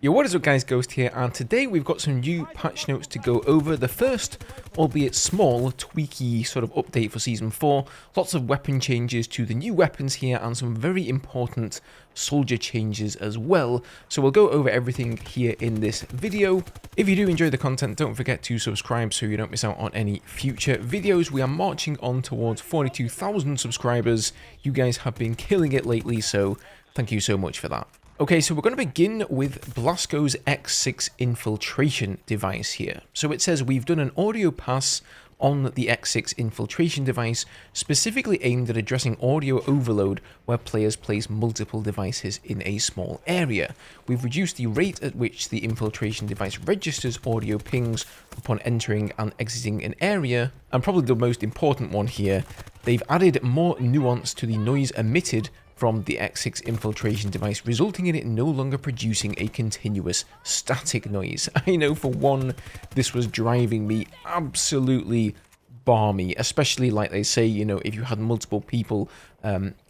Yo, what is up guys, Ghost here, and today we've got some new patch notes to go over. The first, albeit small, tweaky sort of update for Season 4. Lots of weapon changes to the new weapons here, and some very important soldier changes as well. So we'll go over everything here in this video. If you do enjoy the content, don't forget to subscribe so you don't miss out on any future videos. We are marching on towards 42,000 subscribers. You guys have been killing it lately, so thank you so much for that. Okay, so we're going to begin with Blasco's X6 infiltration device here. So it says we've done an audio pass on the X6 infiltration device, specifically aimed at addressing audio overload where players place multiple devices in a small area. We've reduced the rate at which the infiltration device registers audio pings upon entering and exiting an area, and probably the most important one here, they've added more nuance to the noise emitted from the X6 infiltration device, resulting in it no longer producing a continuous static noise. I know for one, this was driving me absolutely balmy, especially like they say, you know, if you had multiple people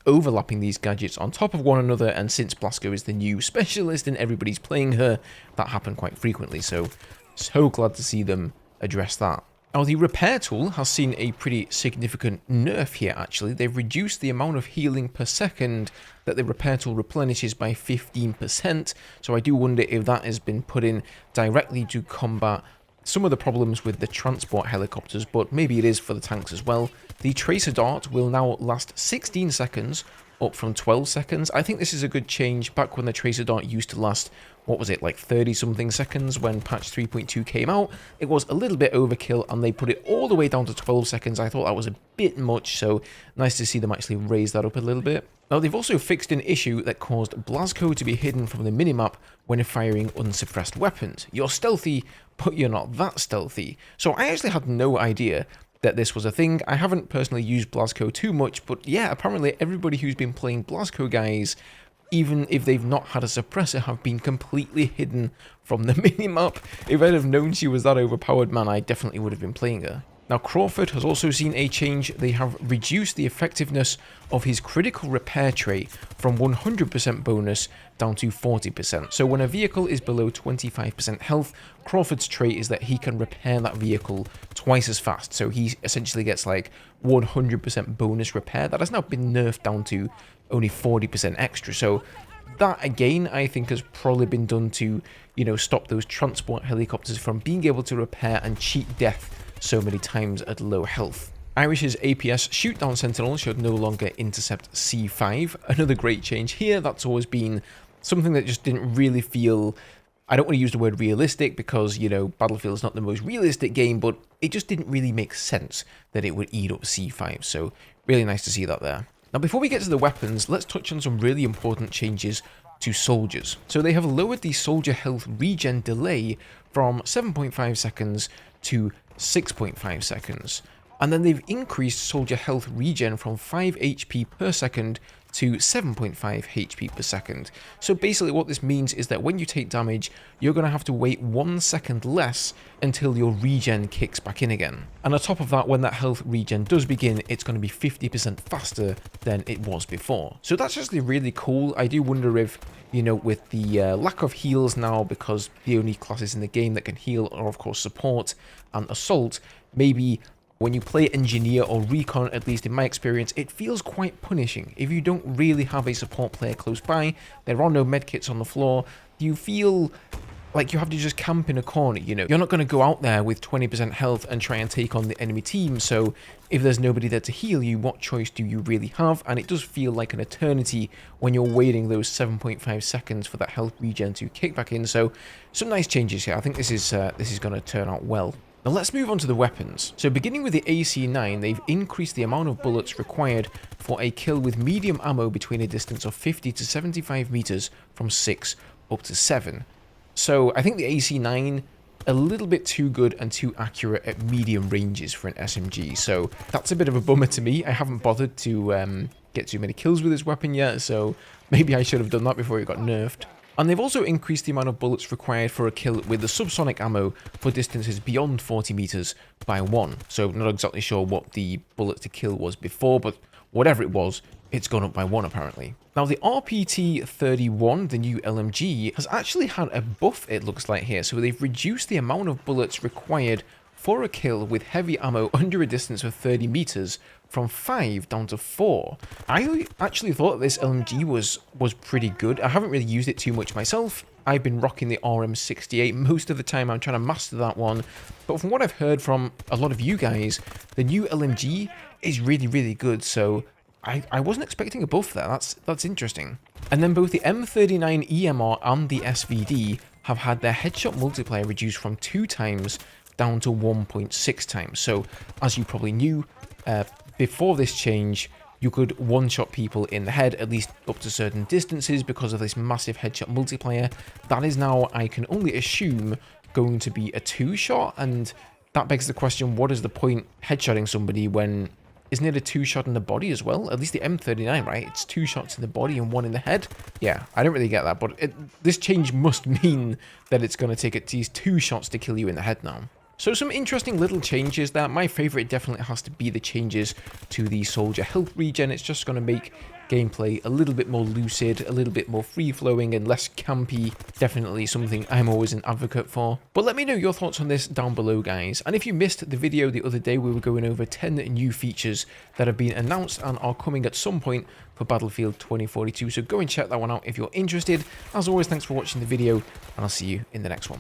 overlapping these gadgets on top of one another, and since Blasco is the new specialist and everybody's playing her, that happened quite frequently, so glad to see them address that. Now, the repair tool has seen a pretty significant nerf here, actually. They've reduced the amount of healing per second that the repair tool replenishes by 15%, so I do wonder if that has been put in directly to combat some of the problems with the transport helicopters, but maybe it is for the tanks as well. The tracer dart will now last 16 seconds, up from 12 seconds. I think this is a good change. Back when the tracer dart used to last, what was it, like 30 something seconds when patch 3.2 came out, it was a little bit overkill and they put it all the way down to 12 seconds. I thought that was a bit much, so nice to see them actually raise that up a little bit. Now, they've also fixed an issue that caused Blasco to be hidden from the minimap when firing unsuppressed weapons. You're stealthy, but you're not that stealthy. So I actually had no idea that this was a thing. I haven't personally used Blasco too much, but yeah, apparently everybody who's been playing Blasco, guys, even if they've not had a suppressor, have been completely hidden from the minimap. If I'd have known she was that overpowered, man, I definitely would have been playing her. Now, Crawford has also seen a change. They have reduced the effectiveness of his critical repair trait from 100% bonus down to 40%. So when a vehicle is below 25% health, Crawford's trait is that he can repair that vehicle twice as fast. So he essentially gets like 100% bonus repair. That has now been nerfed down to only 40% extra. So that, again, I think has probably been done to, you know, stop those transport helicopters from being able to repair and cheat death so many times at low health. Irish's APS shoot-down sentinel should no longer intercept C5. Another great change here. That's always been something that just didn't really feel, I don't want to use the word realistic because, you know, Battlefield is not the most realistic game, but it just didn't really make sense that it would eat up C5. So really nice to see that there. Now, before we get to the weapons, let's touch on some really important changes to soldiers. So they have lowered the soldier health regen delay from 7.5 seconds to 6.5 seconds. And then they've increased soldier health regen from 5 HP per second to 7.5 HP per second. So basically what this means is that when you take damage, you're going to have to wait 1 second less until your regen kicks back in again. And on top of that, when that health regen does begin, it's going to be 50% faster than it was before. So that's actually really cool. I do wonder if, you know, with the lack of heals now, because the only classes in the game that can heal are of course support and assault, maybe when you play engineer or recon, at least in my experience, it feels quite punishing. If you don't really have a support player close by, there are no medkits on the floor, you feel like you have to just camp in a corner, you know. You're not going to go out there with 20% health and try and take on the enemy team, so if there's nobody there to heal you, what choice do you really have? And it does feel like an eternity when you're waiting those 7.5 seconds for that health regen to kick back in, so some nice changes here. I think this is going to turn out well. Now let's move on to the weapons. So beginning with the AC-9, they've increased the amount of bullets required for a kill with medium ammo between a distance of 50 to 75 meters from 6 up to 7. So I think the AC-9, a little bit too good and too accurate at medium ranges for an SMG. So that's a bit of a bummer to me. I haven't bothered to get too many kills with this weapon yet, so maybe I should have done that before it got nerfed. And they've also increased the amount of bullets required for a kill with the subsonic ammo for distances beyond 40 meters by 1. So not exactly sure what the bullets to kill was before, but whatever it was, it's gone up by 1 apparently. Now the RPT-31, the new LMG, has actually had a buff, it looks like here, so they've reduced the amount of bullets required for a kill with heavy ammo under a distance of 30 meters from 5 down to 4. I actually thought this LMG was pretty good. I haven't really used it too much myself. I've been rocking the RM68 most of the time. I'm trying to master that one. But from what I've heard from a lot of you guys, the new LMG is really, really good. So I wasn't expecting a buff there. That's interesting. And then both the M39 EMR and the SVD have had their headshot multiplier reduced from 2 times down to 1.6 times. So as you probably knew, before this change, you could one-shot people in the head, at least up to certain distances, because of this massive headshot multiplier. That is now, I can only assume, going to be a 2-shot, and that begs the question, what is the point headshotting somebody when... Isn't it a 2-shot in the body as well? At least the M39, right? It's 2 shots in the body and 1 in the head. Yeah, I don't really get that, but this change must mean that it's going to take at least 2 shots to kill you in the head now. So some interesting little changes there. My favorite definitely has to be the changes to the soldier health regen. It's just going to make gameplay a little bit more lucid, a little bit more free-flowing and less campy. Definitely something I'm always an advocate for. But let me know your thoughts on this down below, guys. And if you missed the video the other day, we were going over 10 new features that have been announced and are coming at some point for Battlefield 2042. So go and check that one out if you're interested. As always, thanks for watching the video, and I'll see you in the next one.